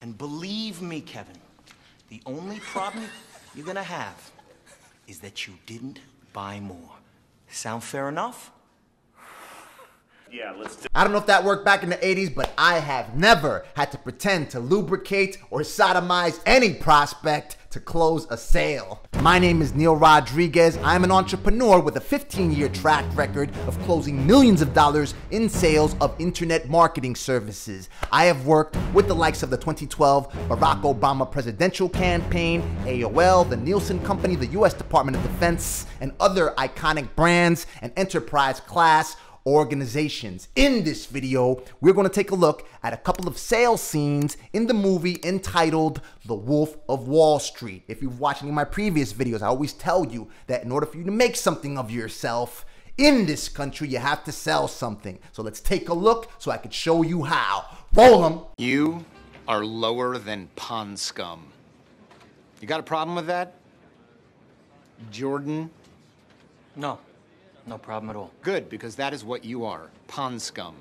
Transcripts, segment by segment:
And believe me, Kevin, the only problem you're gonna have is that you didn't buy more. Sound fair enough? Yeah, let's do. I don't know if that worked back in the 80s, but I have never had to pretend to lubricate or sodomize any prospect to close a sale. My name is Neal Rodriguez. I'm an entrepreneur with a 15-year track record of closing millions of dollars in sales of internet marketing services. I have worked with the likes of the 2012 Barack Obama presidential campaign, AOL, the Nielsen Company, the US Department of Defense, and other iconic brands and enterprise class organizations. In this video, we're going to take a look at a couple of sales scenes in the movie entitled The Wolf of Wall Street. If you've watched any of my previous videos, I always tell you that in order for you to make something of yourself in this country, you have to sell something. So let's take a look so I could show you how. Roll them. You are lower than pond scum. You got a problem with that, Jordan? No. No problem at all. Good, because that is what you are, pond scum.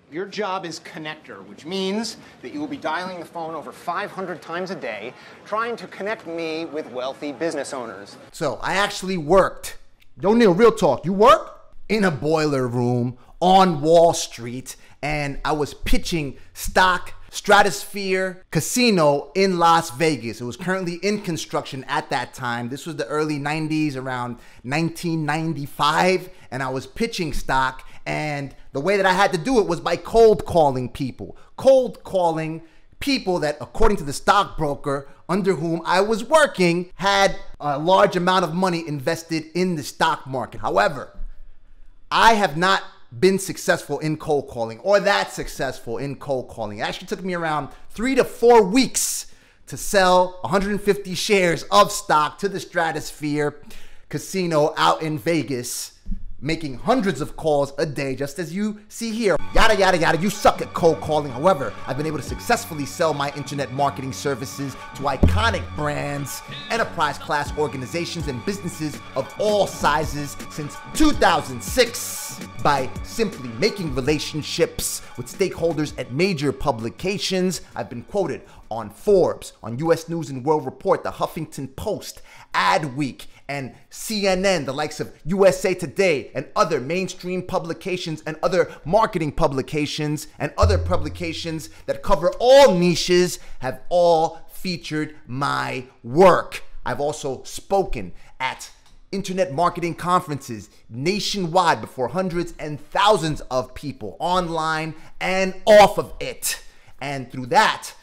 Your job is connector, which means that you will be dialing the phone over 500 times a day, trying to connect me with wealthy business owners. So I actually worked. Don't Neal, real talk. You work in a boiler room on Wall Street, and I was pitching stock Stratosphere Casino in Las Vegas. It was currently in construction at that time. This was the early 90s, around 1995, and I was pitching stock, and the way that I had to do it was by cold calling people. Cold calling people that, according to the stockbroker under whom I was working, had a large amount of money invested in the stock market. However, I have not been successful in cold calling, or that successful in cold calling. It actually took me around 3 to 4 weeks to sell 150 shares of stock to the Stratosphere Casino out in Vegas, making hundreds of calls a day, just as you see here. Yada, yada, yada. You suck at cold calling. However, I've been able to successfully sell my internet marketing services to iconic brands, enterprise class organizations, and businesses of all sizes since 2006 by simply making relationships with stakeholders at major publications. I've been quoted on Forbes, on US News and World Report, the Huffington Post, Adweek, and CNN, the likes of USA Today, and other mainstream publications and other marketing publications and other publications that cover all niches have all featured my work. I've also spoken at internet marketing conferences nationwide before hundreds and thousands of people online and off of it. And through that,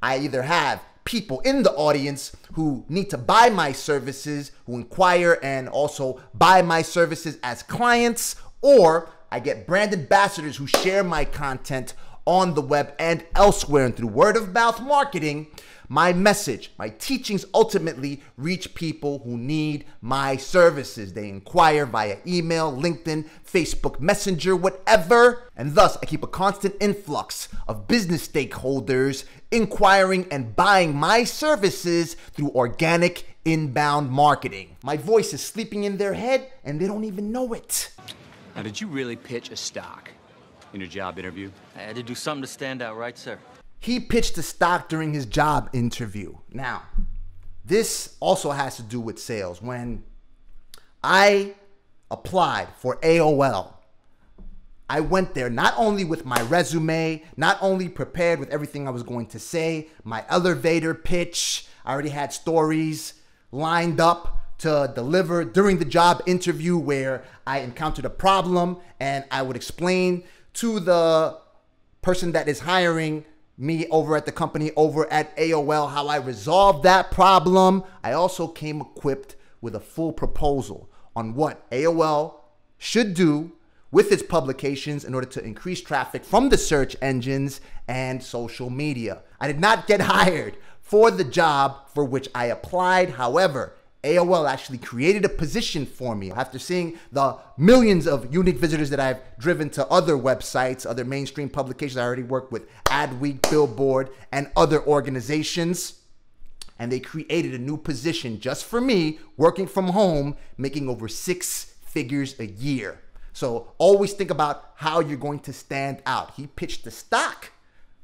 I either have people in the audience who need to buy my services, who inquire and also buy my services as clients, or I get brand ambassadors who share my content on the web and elsewhere. And through word of mouth marketing, my message, my teachings ultimately reach people who need my services. They inquire via email, LinkedIn, Facebook Messenger, whatever. And thus, I keep a constant influx of business stakeholders inquiring and buying my services through organic inbound marketing. My voice is sleeping in their head and they don't even know it. Now, did you really pitch a stock in your job interview? I had to do something to stand out, right, sir? He pitched a stock during his job interview. Now, this also has to do with sales. When I applied for AOL, I went there not only with my resume, not only prepared with everything I was going to say, my elevator pitch, I already had stories lined up to deliver during the job interview where I encountered a problem and I would explain to the person that is hiring me over at the company over at AOL how I resolved that problem. I also came equipped with a full proposal on what AOL should do with its publications in order to increase traffic from the search engines and social media. I did not get hired for the job for which I applied. However, AOL actually created a position for me. After seeing the millions of unique visitors that I've driven to other websites, other mainstream publications, I already worked with Adweek, Billboard, and other organizations. And they created a new position just for me, working from home, making over 6 figures a year. So always think about how you're going to stand out. He pitched the stock.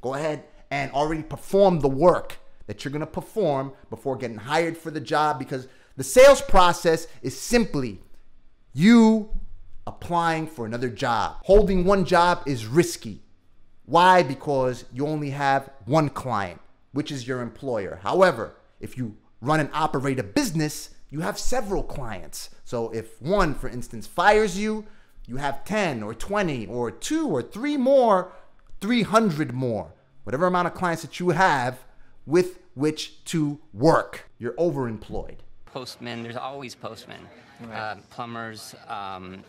Go ahead and already perform the work that you're going to perform before getting hired for the job, because the sales process is simply you applying for another job. Holding one job is risky. Why? Because you only have one client, which is your employer. However, if you run and operate a business, you have several clients. So if one, for instance, fires you, you have 10 or 20 or 2 or 3 more, 300 more, whatever amount of clients that you have with which to work. You're overemployed. Postmen, there's always postmen. Right. Plumbers,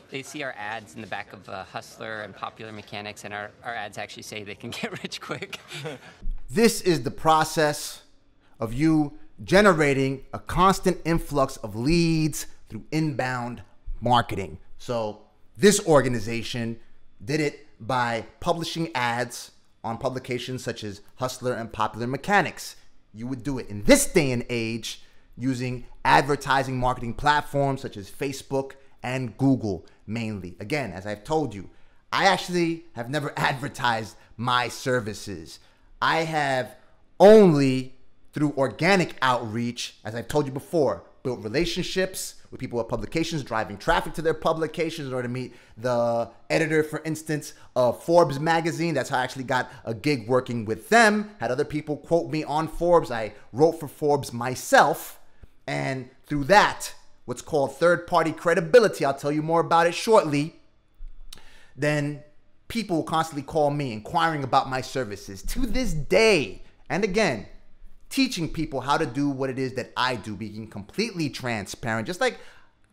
they see our ads in the back of Hustler and Popular Mechanics, and our ads actually say they can get rich quick. This is the process of you generating a constant influx of leads through inbound marketing. So this organization did it by publishing ads on publications such as Hustler and Popular Mechanics. You would do it in this day and age using advertising marketing platforms such as Facebook and Google mainly. Again, as I've told you, I actually have never advertised my services. I have only, through organic outreach, as I've told you before, built relationships with people at publications, driving traffic to their publications in order to meet the editor, for instance, of Forbes magazine. That's how I actually got a gig working with them. Had other people quote me on Forbes. I wrote for Forbes myself. And through that, what's called third-party credibility, I'll tell you more about it shortly, then people will constantly call me inquiring about my services to this day. And again, teaching people how to do what it is that I do, being completely transparent, just like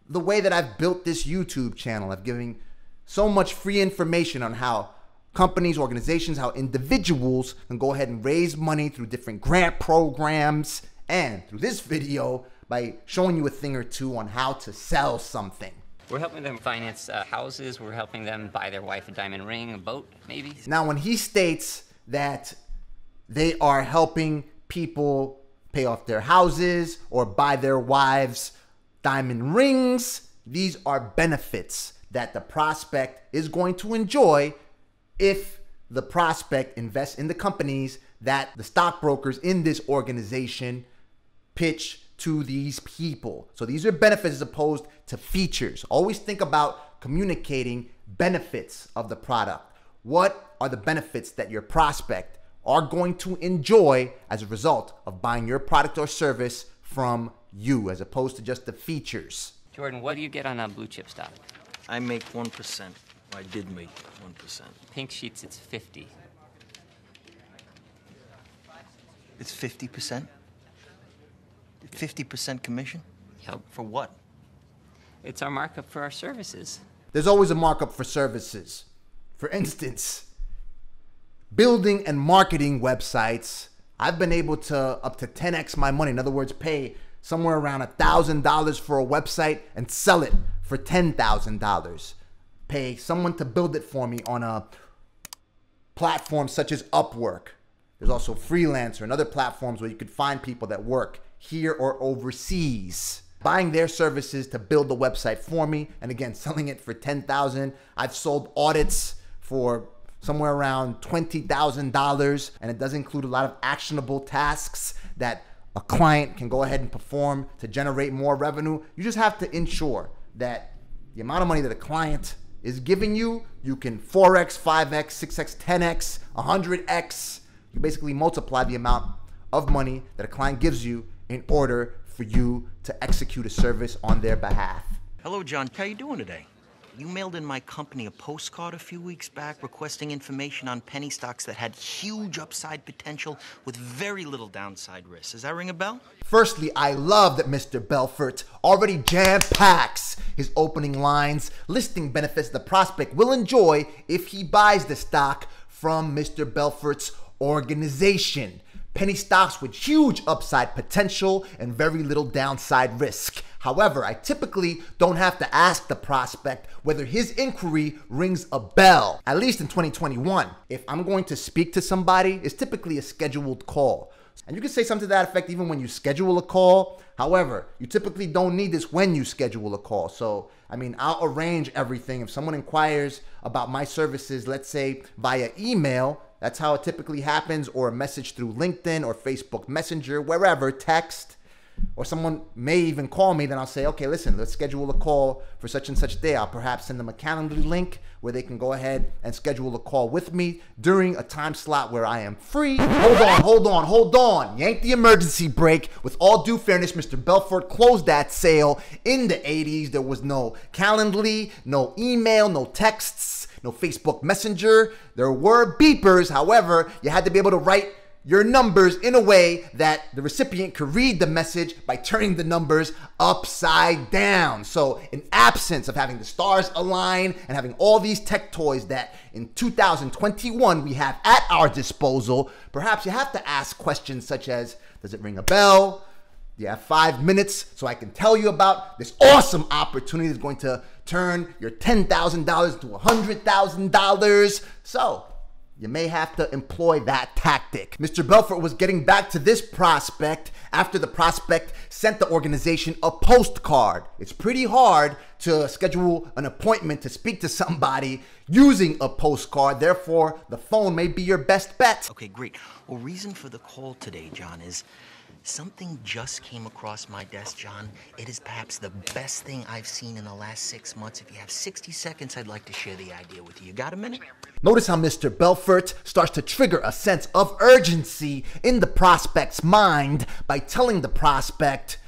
the way that I've built this YouTube channel. I've given so much free information on how companies, organizations, how individuals can go ahead and raise money through different grant programs, and through this video by showing you a thing or two on how to sell something. We're helping them finance houses. We're helping them buy their wife a diamond ring, a boat, maybe. Now, when he states that they are helping people pay off their houses or buy their wives diamond rings, these are benefits that the prospect is going to enjoy if the prospect invests in the companies that the stockbrokers in this organization pitch to these people. So these are benefits as opposed to features. Always think about communicating benefits of the product. What are the benefits that your prospect are going to enjoy as a result of buying your product or service from you, as opposed to just the features? Jordan, what do you get on a blue chip stock? I make 1%. I did make 1%. Pink Sheets, it's 50. It's 50%? 50% commission? Yep. For what? It's our markup for our services. There's always a markup for services. For instance, building and marketing websites, I've been able to up to 10x my money. In other words, pay somewhere around $1,000 for a website and sell it for $10,000. Pay someone to build it for me on a platform such as Upwork. There's also Freelancer and other platforms where you could find people that work here or overseas, buying their services to build the website for me, and again, selling it for $10,000. I've sold audits for somewhere around $20,000, and it does include a lot of actionable tasks that a client can go ahead and perform to generate more revenue. You just have to ensure that the amount of money that a client is giving you, you can 4x, 5x, 6x, 10x, 100x. You basically multiply the amount of money that a client gives you in order for you to execute a service on their behalf. Hello, John. How you doing today? You mailed in my company a postcard a few weeks back requesting information on penny stocks that had huge upside potential with very little downside risk. Does that ring a bell? Firstly, I love that Mr. Belfort already jam-packs his opening lines, listing benefits the prospect will enjoy if he buys the stock from Mr. Belfort's organization. Penny stocks with huge upside potential and very little downside risk. However, I typically don't have to ask the prospect whether his inquiry rings a bell, at least in 2021. If I'm going to speak to somebody, it's typically a scheduled call. And you can say something to that effect even when you schedule a call. However, you typically don't need this when you schedule a call. So, I mean, I'll arrange everything. If someone inquires about my services, let's say via email, That's how it typically happens, or a message through LinkedIn or Facebook Messenger, wherever, text. Or someone may even call me, then I'll say, okay, listen, let's schedule a call for such and such day. I'll perhaps send them a Calendly link where they can go ahead and schedule a call with me during a time slot where I am free. Hold on. Yank the emergency brake. With all due fairness, Mr. Belfort closed that sale in the 80s. There was no Calendly, no email, no texts, no Facebook Messenger. There were beepers. However, you had to be able to write your numbers in a way that the recipient could read the message by turning the numbers upside down. So in absence of having the stars align and having all these tech toys that in 2021 we have at our disposal, perhaps you have to ask questions such as, does it ring a bell? Do you have 5 minutes so I can tell you about this awesome opportunity that's going to turn your $10,000 to $100,000? So you may have to employ that tactic. Mr. Belfort was getting back to this prospect after the prospect sent the organization a postcard. It's pretty hard to schedule an appointment to speak to somebody using a postcard. Therefore, the phone may be your best bet. Okay, great. Well, reason for the call today, John, is something just came across my desk, John. It is perhaps the best thing I've seen in the last 6 months. If you have 60 seconds, I'd like to share the idea with you. You got a minute? Notice how Mr. Belfort starts to trigger a sense of urgency in the prospect's mind by telling the prospect,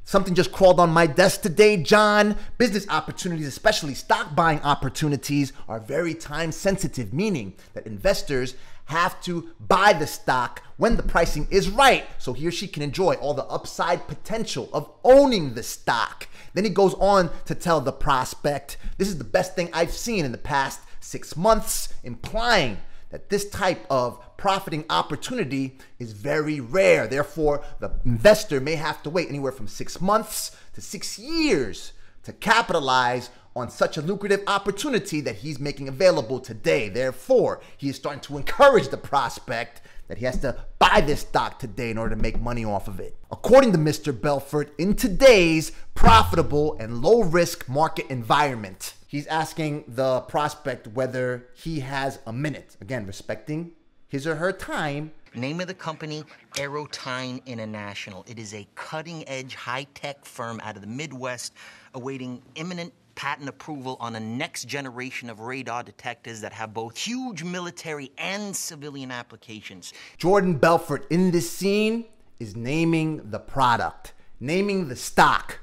something just crawled on my desk today, John. Business opportunities, especially stock buying opportunities, are very time sensitive, meaning that investors have to buy the stock when the pricing is right so he or she can enjoy all the upside potential of owning the stock. Then he goes on to tell the prospect, this is the best thing I've seen in the past 6 months, implying that this type of profiting opportunity is very rare. Therefore, the investor may have to wait anywhere from 6 months to 6 years to capitalize on such a lucrative opportunity that he's making available today. Therefore, he is starting to encourage the prospect that he has to buy this stock today in order to make money off of it. According to Mr. Belfort, in today's profitable and low-risk market environment, he's asking the prospect whether he has a minute. Again, respecting his or her time. Name of the company, Aerotine International. It is a cutting-edge, high-tech firm out of the Midwest awaiting imminent patent approval on a next generation of radar detectors that have both huge military and civilian applications. Jordan Belfort in this scene is naming the product, naming the stock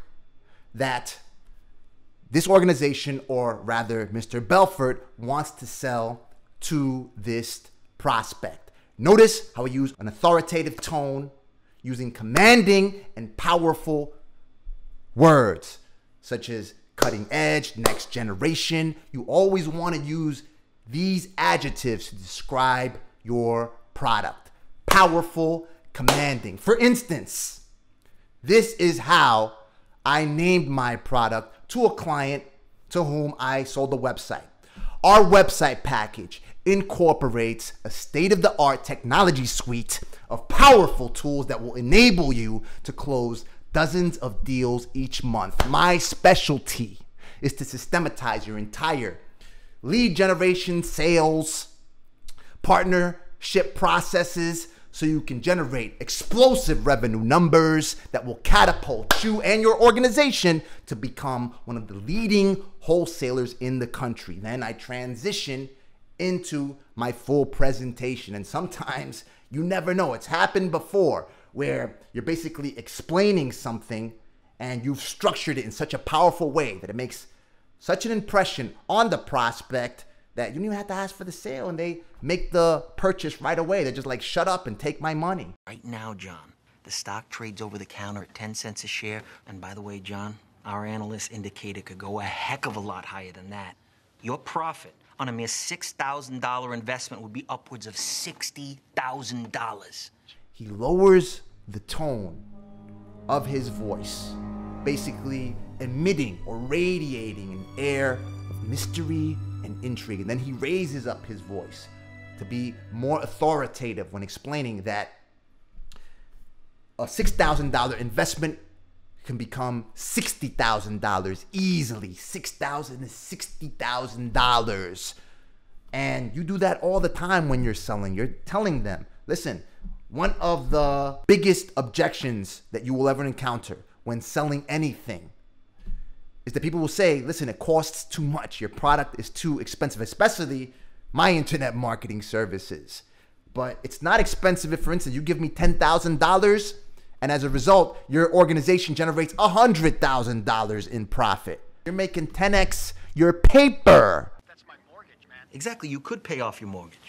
that this organization, or rather Mr. Belfort, wants to sell to this prospect. Notice how he used an authoritative tone, using commanding and powerful words such as cutting edge, next generation. You always want to use these adjectives to describe your product. Powerful, commanding. For instance, this is how I named my product to a client to whom I sold the website. Our website package incorporates a state-of-the-art technology suite of powerful tools that will enable you to close dozens of deals each month. My specialty is to systematize your entire lead generation, sales, partnership processes so you can generate explosive revenue numbers that will catapult you and your organization to become one of the leading wholesalers in the country. Then I transition into my full presentation, and sometimes you never know. It's happened before where you're basically explaining something and you've structured it in such a powerful way that it makes such an impression on the prospect that you don't even have to ask for the sale and they make the purchase right away. They're just like, shut up and take my money. Right now, John, the stock trades over the counter at 10 cents a share. And by the way, John, our analysts indicate it could go a heck of a lot higher than that. Your profit on a mere $6,000 investment would be upwards of $60,000. He lowers the tone of his voice, basically emitting or radiating an air of mystery and intrigue. And then he raises up his voice to be more authoritative when explaining that a $6,000 investment can become $60,000 easily. $6,000 to $60,000. And you do that all the time when you're selling. You're telling them, listen, one of the biggest objections that you will ever encounter when selling anything is that people will say, listen, it costs too much. Your product is too expensive, especially my internet marketing services. But it's not expensive if, for instance, you give me $10,000 and as a result, your organization generates $100,000 in profit. You're making 10x your paper. That's my mortgage, man. Exactly, you could pay off your mortgage.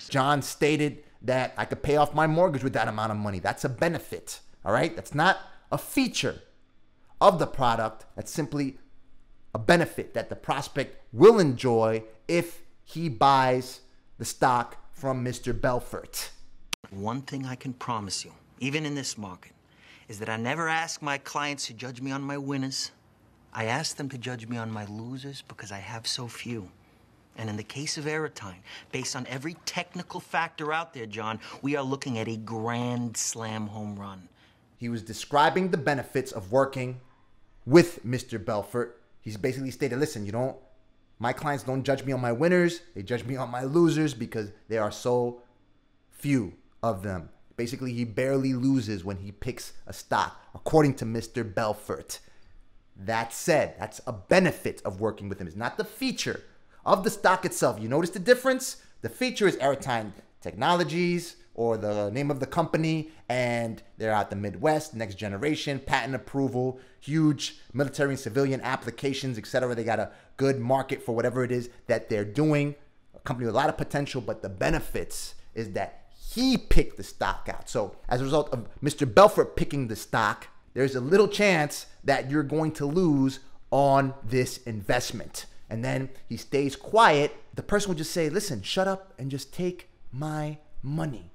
John stated that I could pay off my mortgage with that amount of money. That's a benefit, all right? That's not a feature of the product. That's simply a benefit that the prospect will enjoy if he buys the stock from Mr. Belfort. One thing I can promise you, even in this market, is that I never ask my clients to judge me on my winners. I ask them to judge me on my losers because I have so few. And in the case of Airtime, based on every technical factor out there, John, we are looking at a grand slam home run. He was describing the benefits of working with Mr. Belfort. He's basically stated, listen, my clients don't judge me on my winners. They judge me on my losers because there are so few of them. Basically, he barely loses when he picks a stock, according to Mr. Belfort. That said, that's a benefit of working with him. It's not the feature of the stock itself. You notice the difference? The feature is Airtime Technologies, or the name of the company, and they're out the Midwest, next generation, patent approval, huge military and civilian applications, etc. They got a good market for whatever it is that they're doing. A company with a lot of potential, but the benefits is that he picked the stock out. So as a result of Mr. Belfort picking the stock, there's a little chance that you're going to lose on this investment. And then he stays quiet. The person will just say, listen, shut up and just take my money.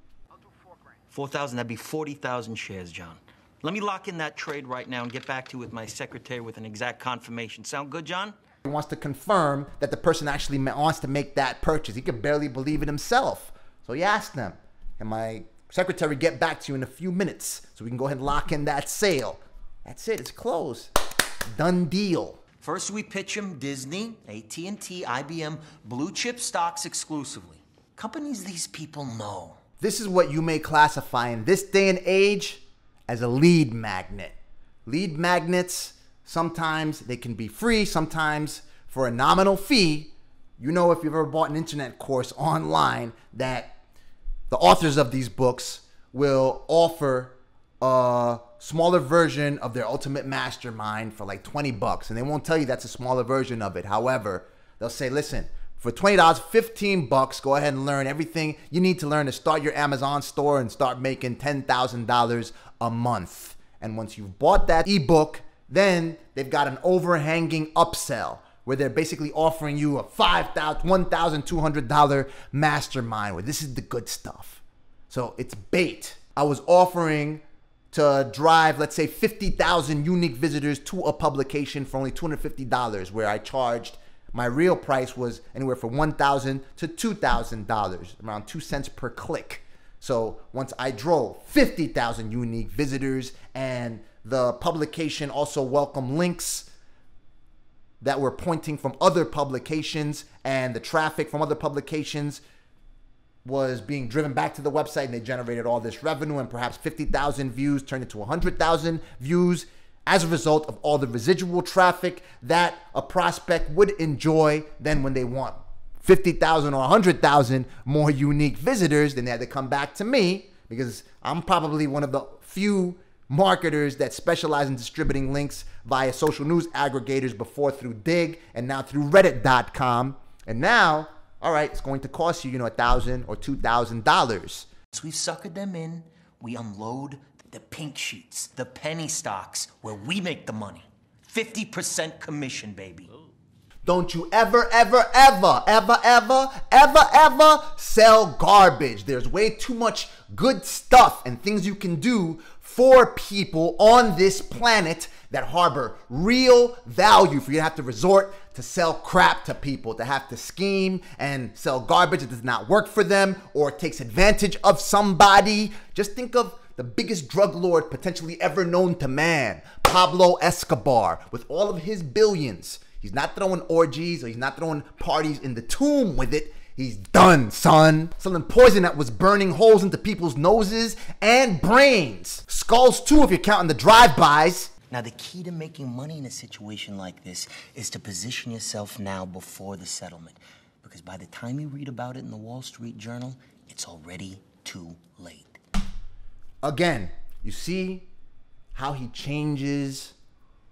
4,000, that'd be 40,000 shares, John. Let me lock in that trade right now and get back to you with my secretary with an exact confirmation. Sound good, John? He wants to confirm that the person actually wants to make that purchase. He could barely believe it himself. So he asked them, can my secretary get back to you in a few minutes so we can go ahead and lock in that sale? That's it. It's closed. Done deal. First we pitch him Disney, AT&T, IBM, blue chip stocks exclusively. Companies these people know. This is what you may classify in this day and age as a lead magnet. Lead magnets, sometimes they can be free, sometimes for a nominal fee. You know, if you've ever bought an internet course online, that the authors of these books will offer a smaller version of their ultimate mastermind for like $20, and they won't tell you that's a smaller version of it. However, they'll say, listen, for $20, $15, go ahead and learn everything you need to learn to start your Amazon store and start making $10,000 a month. And once you've bought that ebook, then they've got an overhanging upsell where they're basically offering you a $1,200 mastermind where this is the good stuff. So it's bait. I was offering to drive, let's say, 50,000 unique visitors to a publication for only $250, where I charged, my real price was anywhere from $1,000 to $2,000, around 2 cents per click. So once I drove 50,000 unique visitors, and the publication also welcomed links that were pointing from other publications, and the traffic from other publications was being driven back to the website, and they generated all this revenue, and perhaps 50,000 views turned into 100,000 views as a result of all the residual traffic that a prospect would enjoy. Then when they want 50,000 or 100,000 more unique visitors, then they had to come back to me, because I'm probably one of the few marketers that specialize in distributing links via social news aggregators, before through Dig and now through Reddit.com. And now, all right, it's going to cost you, $1,000 or $2,000. Once we've suckered them in, we unload the pink sheets, the penny stocks, where we make the money. 50% commission, baby. Don't you ever sell garbage. There's way too much good stuff and things you can do for people on this planet that harbor real value for you to have to resort to sell crap to people, to have to scheme and sell garbage that does not work for them or takes advantage of somebody. Just think of the biggest drug lord potentially ever known to man, Pablo Escobar, with all of his billions. He's not throwing orgies, or he's not throwing parties in the tomb with it. He's done, son. Selling poison that was burning holes into people's noses and brains. Skulls too if you're counting the drive-bys. Now, the key to making money in a situation like this is to position yourself now before the settlement. Because by the time you read about it in the Wall Street Journal, it's already too late. Again, you see how he changes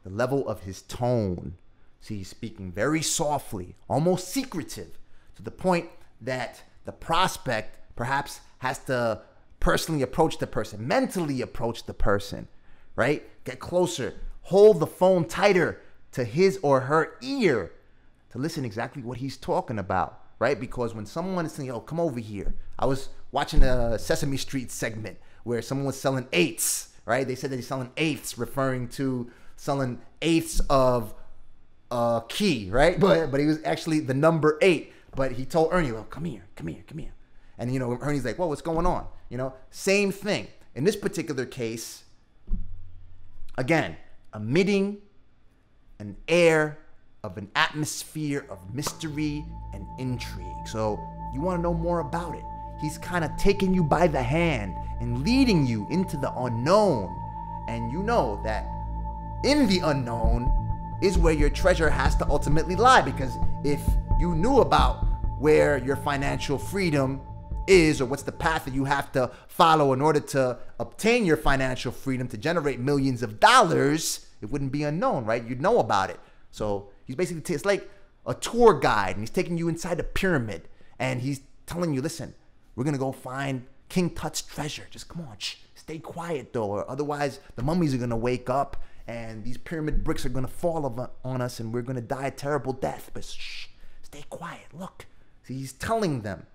the level of his tone. See, he's speaking very softly, almost secretive, to the point that the prospect perhaps has to personally approach the person, mentally approach the person, right? Get closer, hold the phone tighter to his or her ear to listen exactly what he's talking about, right? Because when someone is saying, oh, come over here. I was watching a Sesame Street segment where someone was selling eighths, right? They said that he's selling eighths, referring to selling eighths of key, right? But he was actually the number 8. But he told Ernie, well, come here. And, you know, Ernie's like, well, what's going on? You know, same thing. In this particular case, again, emitting an air of an atmosphere of mystery and intrigue. So you want to know more about it. He's kind of taking you by the hand and leading you into the unknown. And you know that in the unknown is where your treasure has to ultimately lie. Because if you knew about where your financial freedom is, or what's the path that you have to follow in order to obtain your financial freedom to generate millions of dollars, it wouldn't be unknown, right? You'd know about it. So he's basically, it's like a tour guide, and he's taking you inside the pyramid, and he's telling you, listen, we're going to go find King Tut's treasure. Just come on, stay quiet though, or otherwise the mummies are going to wake up, and these pyramid bricks are going to fall on us, and we're going to die a terrible death. But shh, stay quiet, look. See, he's telling them,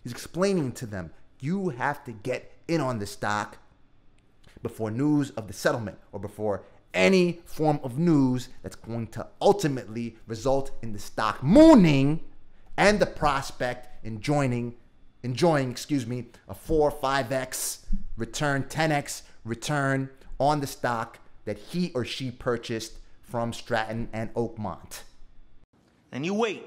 he's explaining to them, you have to get in on the stock before news of the settlement, or before any form of news that's going to ultimately result in the stock mooning and the prospect enjoying, a 4, 5x return, 10x return on the stock that he or she purchased from Stratton and Oakmont. And you wait.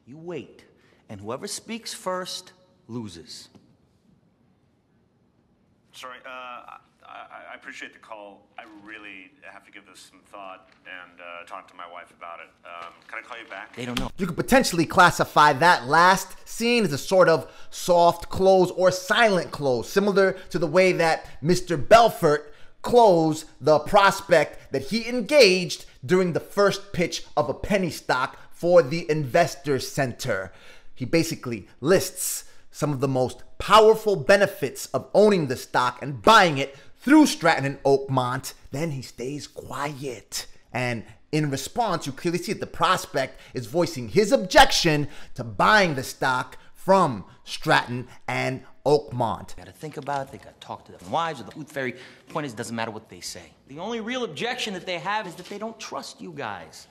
You wait. And whoever speaks first loses. Sorry, I appreciate the call. I really have to give this some thought and talk to my wife about it. Can I call you back? They don't know. You could potentially classify that last scene as a sort of soft close or silent close, similar to the way that Mr. Belfort closed the prospect that he engaged during the first pitch of a penny stock for the Investor Center. He basically lists some of the most powerful benefits of owning the stock and buying it through Stratton and Oakmont. Then he stays quiet. And in response, you clearly see that the prospect is voicing his objection to buying the stock from Stratton and Oakmont. Got to think about it. They got to talk to their wives or the tooth fairy. Point is, it doesn't matter what they say. The only real objection that they have is that they don't trust you guys.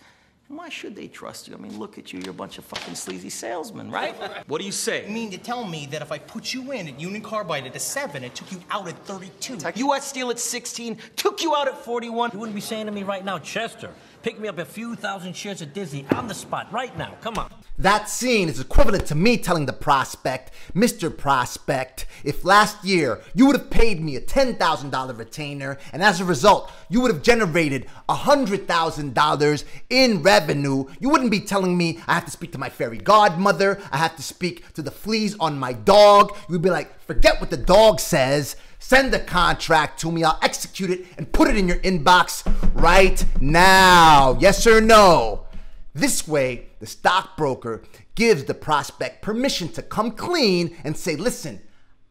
And why should they trust you? I mean, look at you. You're a bunch of fucking sleazy salesmen, right? What do you say? You mean to tell me that if I put you in at Union Carbide at 7, it took you out at 32? U.S. Steel at 16, took you out at 41. You wouldn't be saying to me right now, Chester, pick me up a few thousand shares of Disney on the spot right now. Come on. That scene is equivalent to me telling the prospect, Mr. Prospect, if last year you would have paid me a $10,000 retainer, and as a result, you would have generated $100,000 in revenue, you wouldn't be telling me I have to speak to my fairy godmother, I have to speak to the fleas on my dog. You'd be like, forget what the dog says. Send the contract to me. I'll execute it and put it in your inbox right now. Yes or no? This way, the stockbroker gives the prospect permission to come clean and say, listen,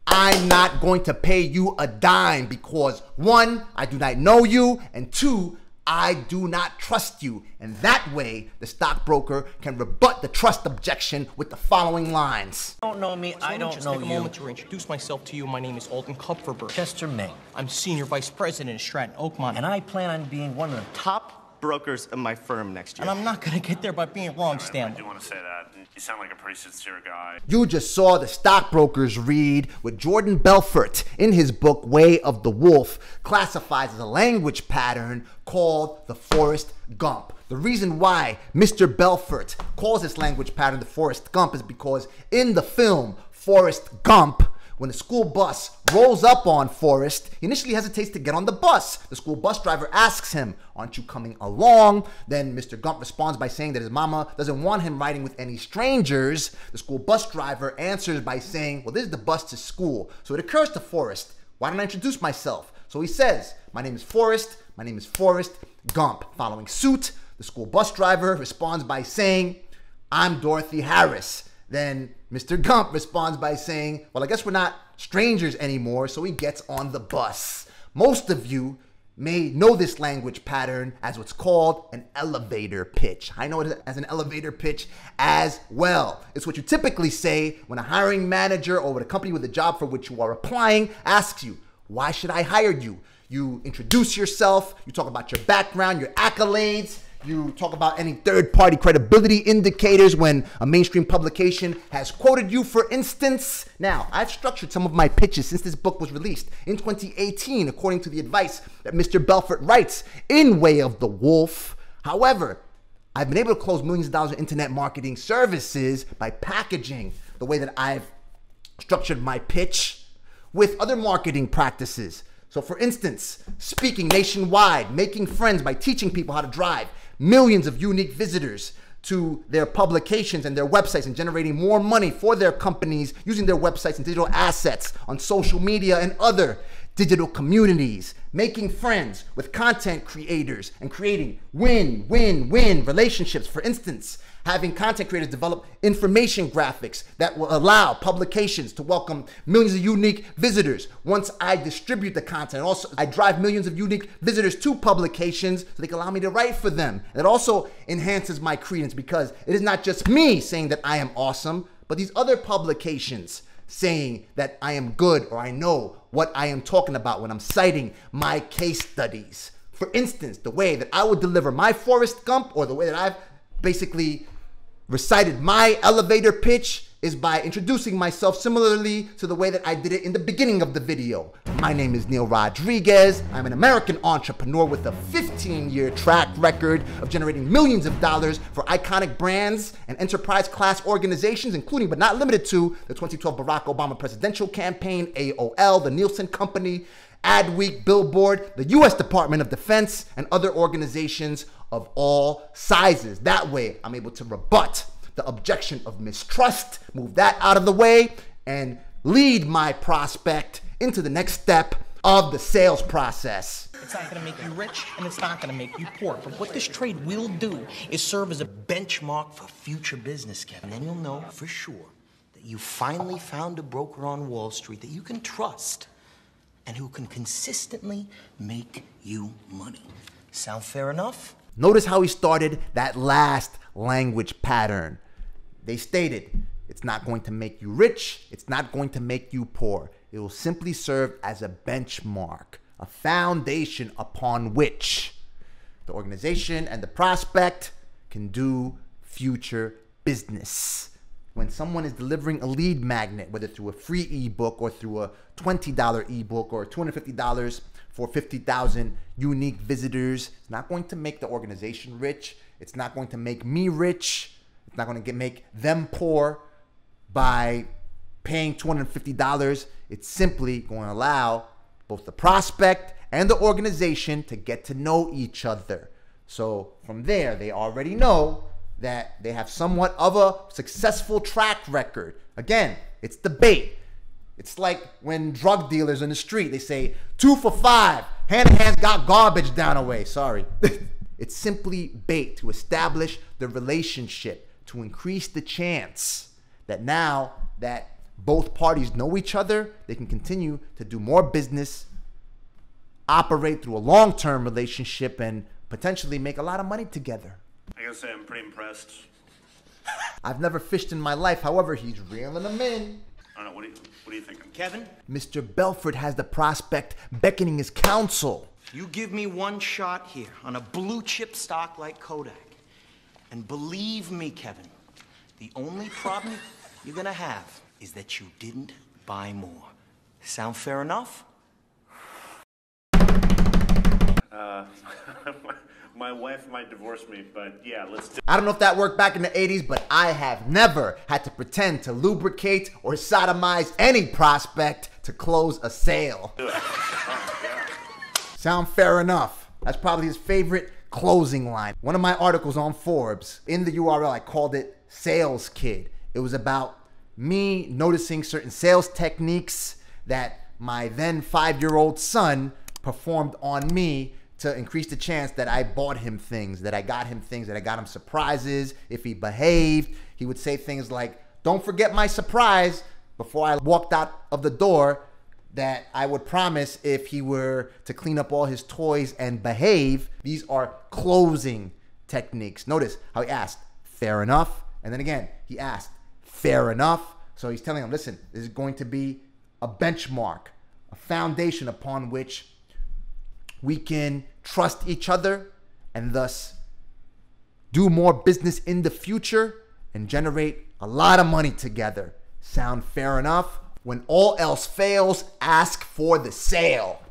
I'm not going to pay you a dime because 1, I do not know you, and 2, I do not trust you. And that way, the stockbroker can rebut the trust objection with the following lines. You don't know me, I don't know Take a you. moment to introduce myself to you. My name is Alton Kupferberg. Chester May. I'm Senior Vice President at Stratton Oakmont. And I plan on being one of the top brokers of my firm next year. And I'm not going to get there by being wrong, I Stanley. do want to say that. You sound like a pretty sincere guy. You just saw the stockbrokers read what Jordan Belfort, in his book Way of the Wolf, classifies as a language pattern called the Forrest Gump. The reason why Mr. Belfort calls this language pattern the Forrest Gump is because in the film Forrest Gump, when the school bus rolls up on Forrest, he initially hesitates to get on the bus. The school bus driver asks him, "Aren't you coming along?" Then Mr. Gump responds by saying that his mama doesn't want him riding with any strangers. The school bus driver answers by saying, "Well, this is the bus to school." So it occurs to Forrest, why don't I introduce myself? So he says, "My name is Forrest. My name is Forrest Gump." Following suit, the school bus driver responds by saying, "I'm Dorothy Harris." Then Mr. Gump responds by saying, "Well, I guess we're not strangers anymore," so he gets on the bus. Most of you may know this language pattern as what's called an elevator pitch. I know it as an elevator pitch as well. It's what you typically say when a hiring manager or when a company with a job for which you are applying asks you, "Why should I hire you?" You introduce yourself, you talk about your background, your accolades, you talk about any third-party credibility indicators when a mainstream publication has quoted you, for instance. Now, I've structured some of my pitches since this book was released in 2018, according to the advice that Mr. Belfort writes in Way of the Wolf. However, I've been able to close millions of dollars in internet marketing services by packaging the way that I've structured my pitch with other marketing practices. So for instance, speaking nationwide, making friends by teaching people how to drive, millions of unique visitors to their publications and their websites, and generating more money for their companies using their websites and digital assets on social media and other digital communities, making friends with content creators and creating win-win-win relationships. For instance, having content creators develop information graphics that will allow publications to welcome millions of unique visitors. Once I distribute the content, also I drive millions of unique visitors to publications so they can allow me to write for them. That also enhances my credence because it is not just me saying that I am awesome, but these other publications saying that I am good or I know what I am talking about when I'm citing my case studies. For instance, the way that I would deliver my Forrest Gump, or the way that I've basically recited my elevator pitch, is by introducing myself similarly to the way that I did it in the beginning of the video. My name is Neal Rodriguez. I'm an American entrepreneur with a 15-year track record of generating millions of dollars for iconic brands and enterprise class organizations, including but not limited to the 2012 Barack Obama presidential campaign, AOL, the Nielsen Company, Adweek, Billboard, the U.S. Department of Defense, and other organizations of all sizes. That way, I'm able to rebut the objection of mistrust, move that out of the way, and lead my prospect into the next step of the sales process. It's not going to make you rich, and it's not going to make you poor. But what this trade will do is serve as a Benchmark for future business, Kevin. Then you'll know for sure that you finally found a broker on Wall Street that you can trust and who can consistently make you money. Sound fair enough? Notice how he started that last language pattern. They stated, it's not going to make you rich, it's not going to make you poor. It will simply serve as a benchmark, a foundation upon which the organization and the prospect can do future business. When someone is delivering a lead magnet, whether through a free ebook or through a $20 ebook or $250 for 50,000 unique visitors, it's not going to make the organization rich. It's not going to make me rich. It's not going to make them poor by paying $250. It's simply going to allow both the prospect and the organization to get to know each other. So from there, they already know that they have somewhat of a successful track record. Again, it's the bait. It's like when drug dealers in the street, they say, 2 for $5, hand in hands got garbage down away. Sorry. It's simply bait to establish the relationship, to increase the chance that now that both parties know each other, they can continue to do more business, operate through a long-term relationship, and potentially make a lot of money together. I gotta say, I'm pretty impressed. I've never fished in my life. However, he's reeling them in. I don't know, what are you thinking? Kevin? Mr. Belfort has the prospect beckoning his counsel. You give me one shot here on a blue chip stock like Kodak. And believe me, Kevin, The only problem you're gonna have is that you didn't buy more. Sound fair enough? My wife might divorce me, but yeah, let's do. I don't know if that worked back in the 80s, but I have never had to pretend to lubricate or sodomize any prospect to close a sale. Sound fair enough. That's probably his favorite closing line. One of my articles on Forbes, in the URL, I called it Sales Kid. It was about me noticing certain sales techniques that my then 5-year-old son performed on me to increase the chance that I bought him things, that I got him things, that I got him surprises. If he behaved, he would say things like, "Don't forget my surprise," before I walked out of the door, that I would promise if he were to clean up all his toys and behave. These are closing techniques. Notice how he asked, "Fair enough?" And then again, he asked, "Fair enough?" So he's telling him, listen, this is going to be a benchmark, a foundation upon which we can trust each other and thus do more business in the future and generate a lot of money together. Sound fair enough? When all else fails, ask for the sale.